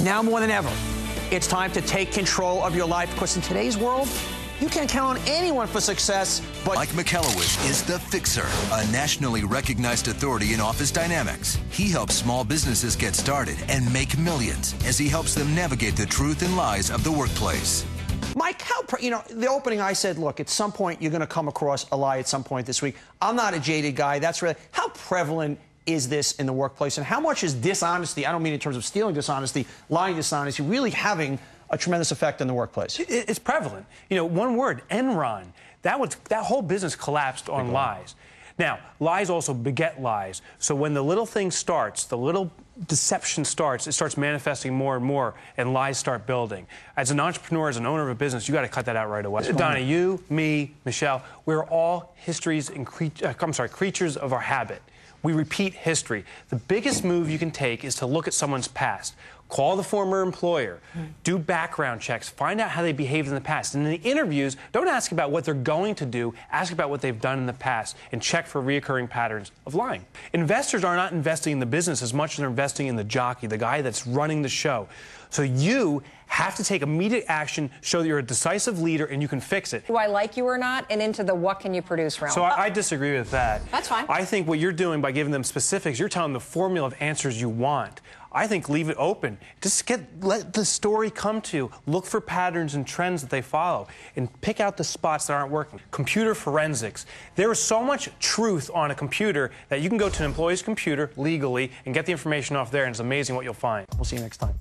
Now more than ever, it's time to take control of your life, because in today's world, you can't count on anyone for success but Mike Michalowicz is The Fixer, a nationally recognized authority in office dynamics. He helps small businesses get started and make millions as he helps them navigate the truth and lies of the workplace. Mike, the opening I said, look, at some point you're going to come across a lie at some point this week. I'm not a jaded guy. That's really, how prevalent is this in the workplace, and how much is dishonesty, I don't mean in terms of stealing dishonesty, lying dishonesty, really having a tremendous effect in the workplace? It's prevalent. You know, one word, Enron, that whole business collapsed on lies. Now, lies also beget lies. So when the little thing starts, the little deception starts, it starts manifesting more and more, and lies start building. As an entrepreneur, as an owner of a business, you got to cut that out right away. Donna, you, me, Michelle, we're all creatures of our habit. We repeat history. The biggest move you can take is to look at someone's past. Call the former employer, do background checks, find out how they behaved in the past. And in the interviews, don't ask about what they're going to do, ask about what they've done in the past, and check for reoccurring patterns of lying. Investors are not investing in the business as much as they're investing in the jockey, the guy that's running the show. So you have to take immediate action, show that you're a decisive leader and you can fix it. Do I like you or not? And into the what can you produce realm. So I disagree with that. That's fine. I think what you're doing by giving them specifics, you're telling them the formula of answers you want. I think leave it open. Just let the story come to you. Look for patterns and trends that they follow and pick out the spots that aren't working. Computer forensics. There is so much truth on a computer that you can go to an employee's computer legally and get the information off there, and it's amazing what you'll find. We'll see you next time.